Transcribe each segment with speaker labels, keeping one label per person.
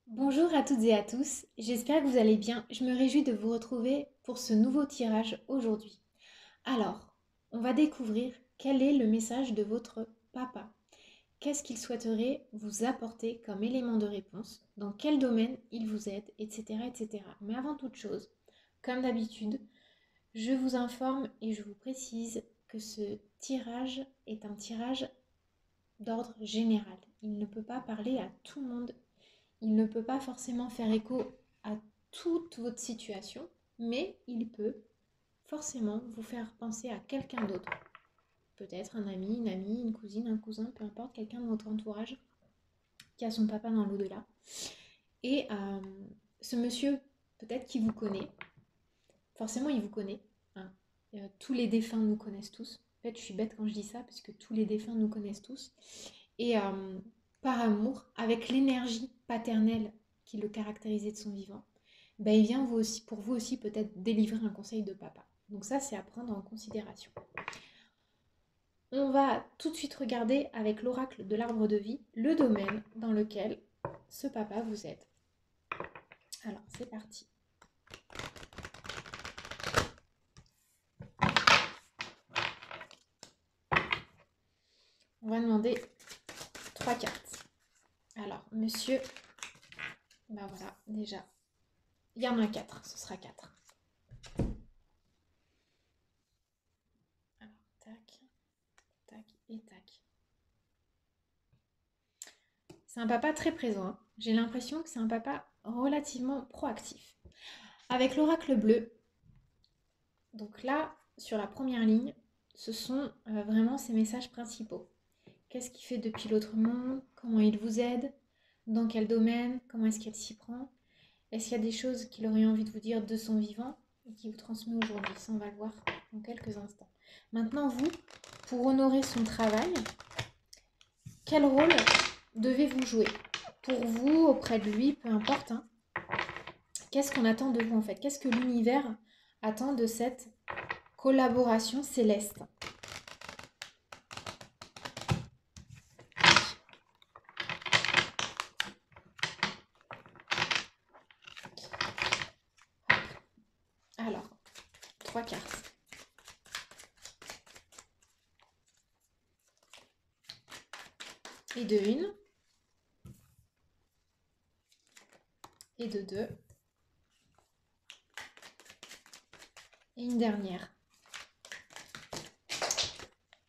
Speaker 1: Bonjour à toutes et à tous, j'espère que vous allez bien. Je me réjouis de vous retrouver pour ce nouveau tirage aujourd'hui. Alors, on va découvrir quel est le message de votre papa. Qu'est-ce qu'il souhaiterait vous apporter comme élément de réponse, dans quel domaine il vous aide, etc., etc. Mais avant toute chose, comme d'habitude, je vous informe et je vous précise que ce tirage est un tirage d'ordre général. Il ne peut pas parler à tout le monde. Il ne peut pas forcément faire écho à toute votre situation, mais il peut forcément vous faire penser à quelqu'un d'autre. Peut-être un ami, une amie, une cousine, un cousin, peu importe, quelqu'un de votre entourage qui a son papa dans l'au-delà. Et ce monsieur, peut-être qu'il vous connaît, forcément il vous connaît. Hein. Tous les défunts nous connaissent tous. En fait, je suis bête quand je dis ça, parce que tous les défunts nous connaissent tous. Et par amour, avec l'énergie paternelle qui le caractérisait de son vivant, ben, il vient vous aussi, pour vous aussi peut-être délivrer un conseil de papa. Donc ça, c'est à prendre en considération. On va tout de suite regarder avec l'oracle de l'arbre de vie le domaine dans lequel ce papa vous aide. Alors, c'est parti. On va demander 3 cartes. Alors, monsieur, ben voilà, déjà, il y en a 4, ce sera 4. Alors, tac, tac et tac. C'est un papa très présent. Hein. J'ai l'impression que c'est un papa relativement proactif. Avec l'oracle bleu, donc là, sur la première ligne, ce sont vraiment ses messages principaux. Qu'est-ce qu'il fait depuis l'autre monde? Comment il vous aide? Dans quel domaine? Comment est-ce qu'elle s'y prend? Est-ce qu'il y a des choses qu'il aurait envie de vous dire de son vivant et qu'il vous transmet aujourd'hui? Ça, on va le voir dans quelques instants. Maintenant, vous, pour honorer son travail, quel rôle devez-vous jouer? Pour vous, auprès de lui, peu importe. Hein. Qu'est-ce qu'on attend de vous en fait? Qu'est-ce que l'univers attend de cette collaboration céleste? Alors, 3 cartes. Et de 1. Et de 2. Et une dernière.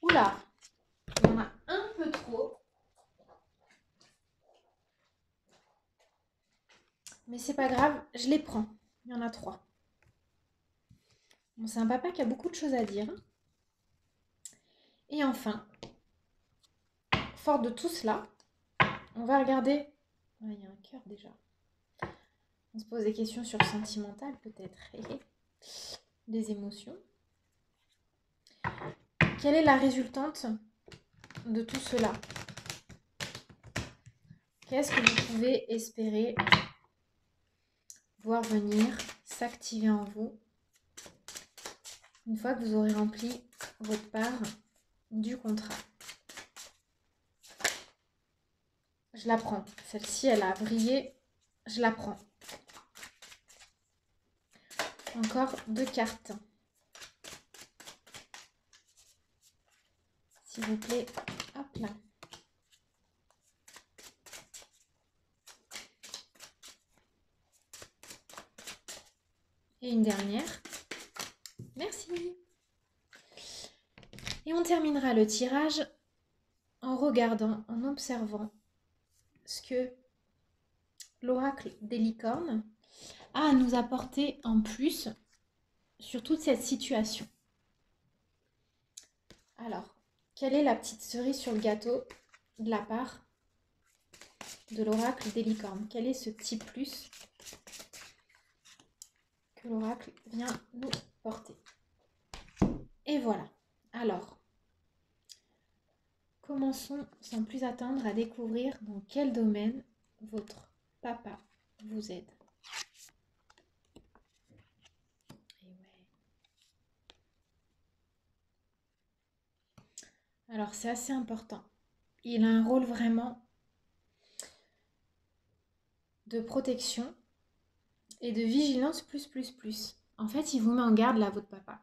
Speaker 1: Oula! Il y en a un peu trop. Mais c'est pas grave, je les prends. Il y en a 3. Bon, c'est un papa qui a beaucoup de choses à dire. Et enfin, fort de tout cela, on va regarder... Ah, il y a un cœur déjà. On se pose des questions sur le sentimental peut-être. Les émotions. Quelle est la résultante de tout cela? Qu'est-ce que vous pouvez espérer voir venir s'activer en vous une fois que vous aurez rempli votre part du contrat? Je la prends. Celle-ci, elle a brillé. Je la prends. Encore 2 cartes. S'il vous plaît. Hop là. Et une dernière. Merci. Et on terminera le tirage en regardant, en observant ce que l'oracle des licornes a à nous apporter en plus sur toute cette situation. Alors, quelle est la petite cerise sur le gâteau de la part de l'oracle des licornes? Quel est ce petit plus que l'oracle vient nous porter? Et voilà. Alors, commençons sans plus attendre à découvrir dans quel domaine votre papa vous aide. Et ouais. Alors, c'est assez important. Il a un rôle vraiment de protection et de vigilance plus, plus, plus. En fait, il vous met en garde là, votre papa.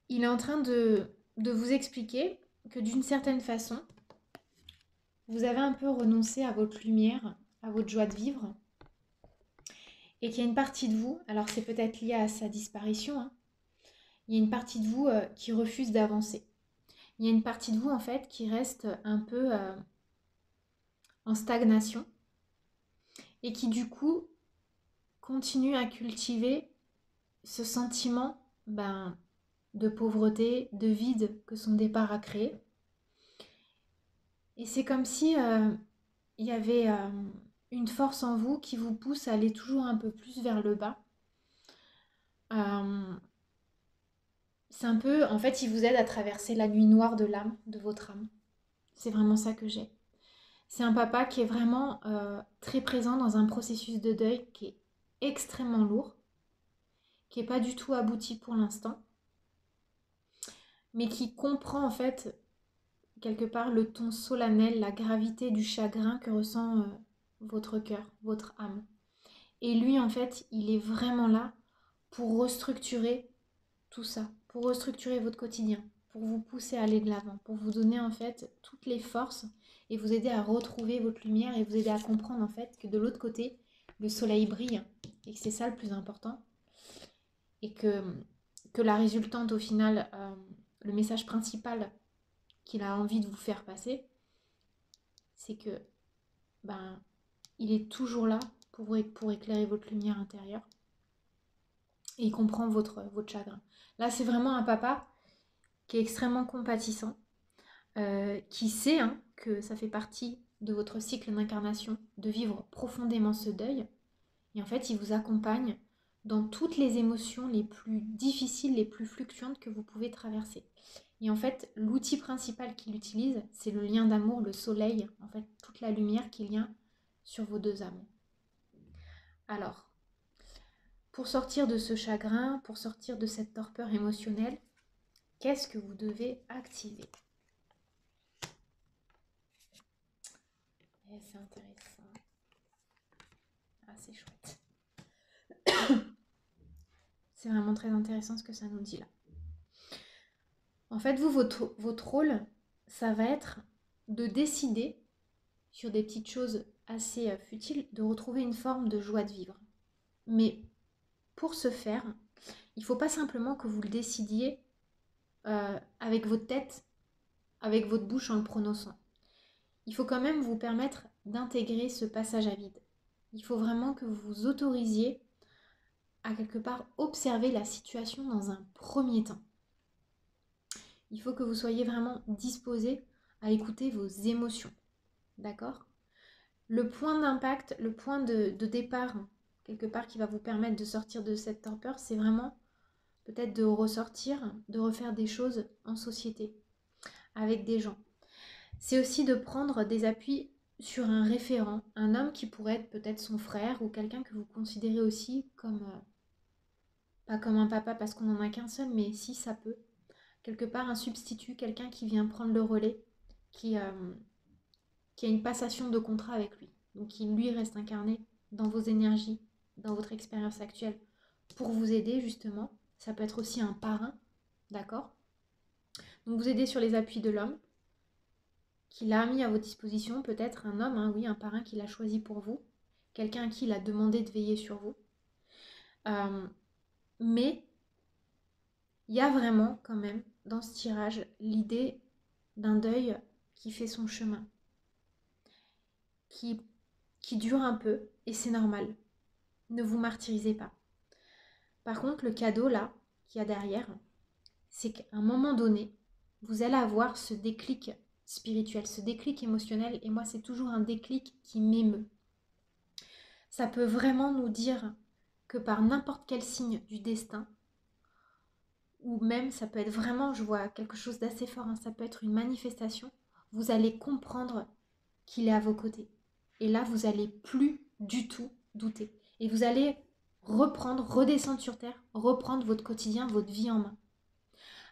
Speaker 1: Il est en train de vous expliquer que d'une certaine façon, vous avez un peu renoncé à votre lumière, à votre joie de vivre, et qu'il y a une partie de vous, alors c'est peut-être lié à sa disparition, hein, il y a une partie de vous qui refuse d'avancer. Il y a une partie de vous en fait qui reste un peu en stagnation et qui du coup continue à cultiver ce sentiment de pauvreté, de vide que son départ a créé. Et c'est comme si il y avait une force en vous qui vous pousse à aller toujours un peu plus vers le bas. Euh, c'est un peu, en fait, il vous aide à traverser la nuit noire de l'âme, de votre âme. C'est vraiment ça que j'ai. C'est un papa qui est vraiment très présent dans un processus de deuil qui est extrêmement lourd, qui n'est pas du tout abouti pour l'instant, mais qui comprend en fait quelque part le ton solennel, la gravité du chagrin que ressent votre cœur, votre âme. Et lui en fait, il est vraiment là pour restructurer tout ça, pour restructurer votre quotidien, pour vous pousser à aller de l'avant, pour vous donner en fait toutes les forces et vous aider à retrouver votre lumière et vous aider à comprendre en fait que de l'autre côté, le soleil brille et que c'est ça le plus important et que la résultante au final, le message principal qu'il a envie de vous faire passer, c'est que il est toujours là pour éclairer votre lumière intérieure et il comprend votre chagrin. Là, c'est vraiment un papa qui est extrêmement compatissant, qui sait que ça fait partie de votre cycle d'incarnation de vivre profondément ce deuil. Et en fait, il vous accompagne dans toutes les émotions les plus difficiles, les plus fluctuantes que vous pouvez traverser. Et en fait, l'outil principal qu'il utilise, c'est le lien d'amour, le soleil, en fait, toute la lumière qu'il y a sur vos deux âmes. Alors, pour sortir de ce chagrin, pour sortir de cette torpeur émotionnelle, qu'est-ce que vous devez activer ? Et c'est intéressant. Ah, c'est chouette. C'est vraiment très intéressant ce que ça nous dit là. En fait, vous, votre rôle, ça va être de décider, sur des petites choses assez futiles, de retrouver une forme de joie de vivre. Mais pour ce faire, il ne faut pas simplement que vous le décidiez avec votre tête, avec votre bouche en le prononçant. Il faut quand même vous permettre d'intégrer ce passage à vide. Il faut vraiment que vous vous autorisiez à quelque part observer la situation dans un premier temps. Il faut que vous soyez vraiment disposé à écouter vos émotions. D'accord ? Le point d'impact, le point de départ, quelque part, qui va vous permettre de sortir de cette torpeur, c'est vraiment peut-être de ressortir, de refaire des choses en société, avec des gens. C'est aussi de prendre des appuis sur un référent, un homme qui pourrait être peut-être son frère ou quelqu'un que vous considérez aussi comme, pas comme un papa parce qu'on n'en a qu'un seul, mais si ça peut, quelque part un substitut, quelqu'un qui vient prendre le relais, qui a une passation de contrat avec lui, donc qui lui reste incarné dans vos énergies, dans votre expérience actuelle, pour vous aider justement. Ça peut être aussi un parrain, d'accord ? Donc vous aider sur les appuis de l'homme, qu'il a mis à votre disposition, peut-être un homme, oui, un parrain qu'il a choisi pour vous, quelqu'un à qui il a demandé de veiller sur vous. Mais il y a vraiment quand même dans ce tirage l'idée d'un deuil qui fait son chemin, qui dure un peu, et c'est normal. Ne vous martyrisez pas. Par contre, le cadeau là, qu'il y a derrière, c'est qu'à un moment donné, vous allez avoir ce déclic spirituel, ce déclic émotionnel, et moi c'est toujours un déclic qui m'émeut. Ça peut vraiment nous dire que par n'importe quel signe du destin, ou même ça peut être vraiment, je vois quelque chose d'assez fort, ça peut être une manifestation, vous allez comprendre qu'il est à vos côtés. Et là, vous n'allez plus du tout douter. Et vous allez reprendre, redescendre sur terre, reprendre votre quotidien, votre vie en main.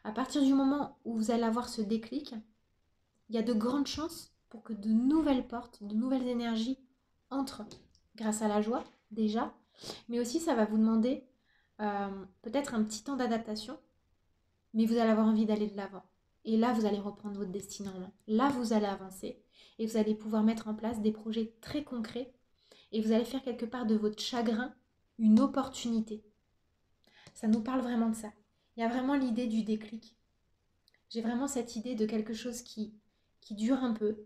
Speaker 1: À partir du moment où vous allez avoir ce déclic, il y a de grandes chances pour que de nouvelles portes, de nouvelles énergies entre grâce à la joie, déjà, mais aussi ça va vous demander peut-être un petit temps d'adaptation, mais vous allez avoir envie d'aller de l'avant. Et là, vous allez reprendre votre destinée en main. Là, vous allez avancer et vous allez pouvoir mettre en place des projets très concrets et vous allez faire quelque part de votre chagrin une opportunité. Ça nous parle vraiment de ça. Il y a vraiment l'idée du déclic. J'ai vraiment cette idée de quelque chose qui dure un peu,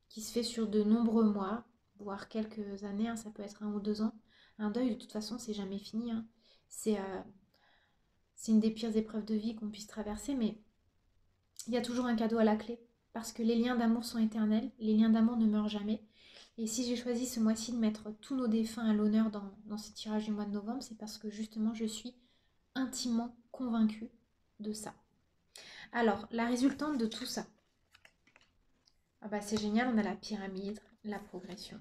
Speaker 1: qui se fait sur de nombreux mois, voire quelques années, hein, ça peut être 1 ou 2 ans. Un deuil, de toute façon, c'est jamais fini. Hein. C'est une des pires épreuves de vie qu'on puisse traverser, mais il y a toujours un cadeau à la clé. Parce que les liens d'amour sont éternels, les liens d'amour ne meurent jamais. Et si j'ai choisi ce mois-ci de mettre tous nos défunts à l'honneur dans ce tirage du mois de novembre, c'est parce que justement je suis intimement convaincue de ça. Alors, la résultante de tout ça, ah bah c'est génial, on a la pyramide, la progression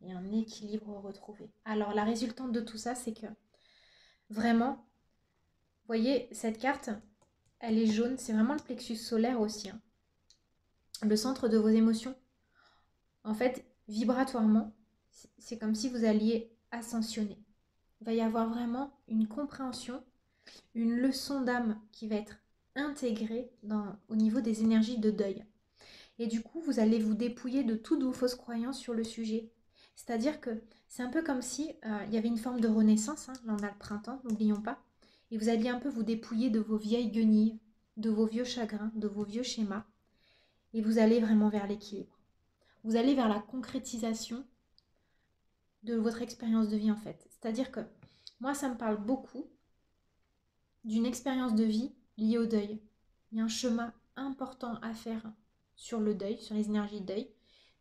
Speaker 1: et un équilibre retrouvé. Alors, la résultante de tout ça, c'est que vraiment, vous voyez, cette carte, elle est jaune, c'est vraiment le plexus solaire aussi, hein. Le centre de vos émotions. En fait, vibratoirement, c'est comme si vous alliez ascensionner. Il va y avoir vraiment une compréhension, une leçon d'âme qui va être intégrée au niveau des énergies de deuil. Et du coup, vous allez vous dépouiller de toutes vos fausses croyances sur le sujet. C'est-à-dire que c'est un peu comme si il y avait une forme de renaissance. Hein. Là, on a le printemps, n'oublions pas. Et vous alliez un peu vous dépouiller de vos vieilles guenilles, de vos vieux chagrins, de vos vieux schémas. Et vous allez vraiment vers l'équilibre. Vous allez vers la concrétisation de votre expérience de vie en fait. C'est-à-dire que moi, ça me parle beaucoup d'une expérience de vie liée au deuil. Il y a un chemin important à faire sur le deuil, sur les énergies de deuil.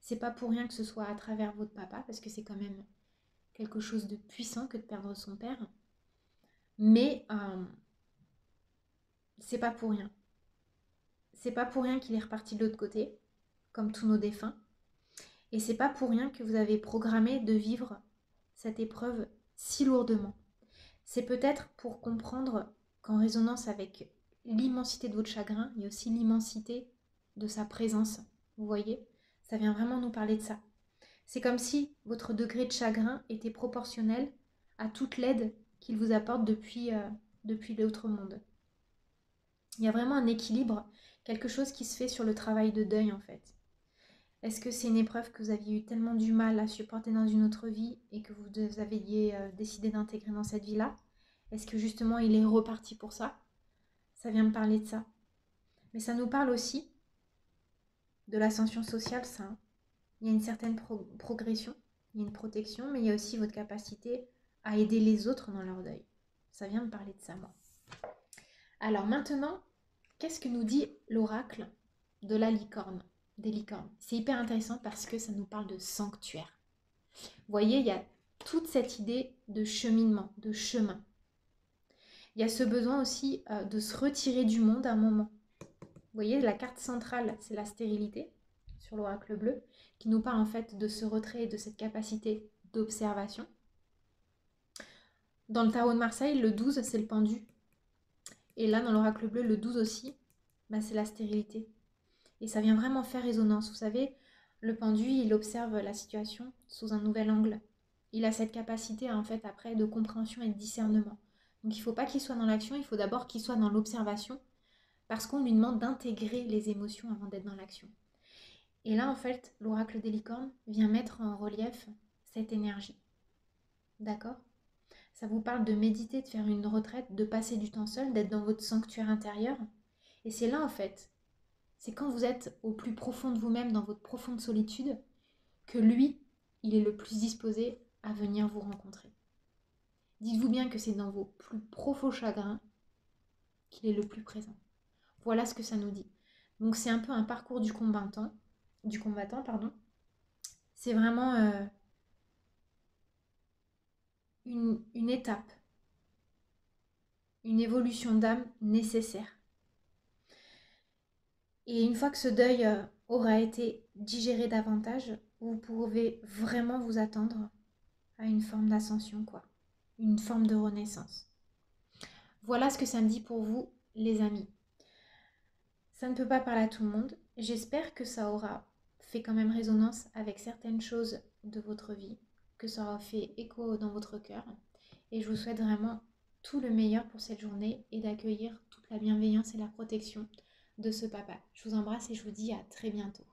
Speaker 1: C'est pas pour rien que ce soit à travers votre papa, parce que c'est quand même quelque chose de puissant que de perdre son père. Mais c'est pas pour rien. C'est pas pour rien qu'il est reparti de l'autre côté, comme tous nos défunts. Et c'est pas pour rien que vous avez programmé de vivre cette épreuve si lourdement. C'est peut-être pour comprendre qu'en résonance avec l'immensité de votre chagrin, il y a aussi l'immensité de sa présence. Vous voyez, ça vient vraiment nous parler de ça. C'est comme si votre degré de chagrin était proportionnel à toute l'aide qu'il vous apporte depuis l'autre monde. Il y a vraiment un équilibre, quelque chose qui se fait sur le travail de deuil en fait. Est-ce que c'est une épreuve que vous aviez eu tellement du mal à supporter dans une autre vie et que vous aviez décidé d'intégrer dans cette vie-là? Est-ce que justement il est reparti pour ça? Ça vient me parler de ça. Mais ça nous parle aussi de l'ascension sociale, ça. Hein. Il y a une certaine progression, il y a une protection, mais il y a aussi votre capacité à aider les autres dans leur deuil. Ça vient me parler de ça, moi. Alors maintenant, qu'est-ce que nous dit l'oracle de la licorne, des licornes? C'est hyper intéressant parce que ça nous parle de sanctuaire. Vous voyez, il y a toute cette idée de cheminement, de chemin. Il y a ce besoin aussi de se retirer du monde à un moment. Vous voyez, la carte centrale, c'est la stérilité sur l'oracle bleu, qui nous parle en fait de ce retrait et de cette capacité d'observation. Dans le tarot de Marseille, le 12, c'est le pendu. Et là, dans l'oracle bleu, le 12 aussi, c'est la stérilité. Et ça vient vraiment faire résonance. Vous savez, le pendu, il observe la situation sous un nouvel angle. Il a cette capacité, en fait, après, de compréhension et de discernement. Donc, il ne faut pas qu'il soit dans l'action, il faut d'abord qu'il soit dans l'observation, parce qu'on lui demande d'intégrer les émotions avant d'être dans l'action. Et là, en fait, l'oracle des licornes vient mettre en relief cette énergie. D'accord ? Ça vous parle de méditer, de faire une retraite, de passer du temps seul, d'être dans votre sanctuaire intérieur. Et c'est là, en fait, c'est quand vous êtes au plus profond de vous-même, dans votre profonde solitude, que lui, il est le plus disposé à venir vous rencontrer. Dites-vous bien que c'est dans vos plus profonds chagrins qu'il est le plus présent. Voilà ce que ça nous dit. Donc c'est un peu un parcours du combattant, C'est vraiment une étape, une évolution d'âme nécessaire. Et une fois que ce deuil aura été digéré davantage, vous pouvez vraiment vous attendre à une forme d'ascension, quoi. Une forme de renaissance. Voilà ce que ça me dit pour vous, les amis. Ça ne peut pas parler à tout le monde. J'espère que ça aura fait quand même résonance avec certaines choses de votre vie, que ça aura fait écho dans votre cœur. Et je vous souhaite vraiment tout le meilleur pour cette journée et d'accueillir toute la bienveillance et la protection de ce papa. Je vous embrasse et je vous dis à très bientôt.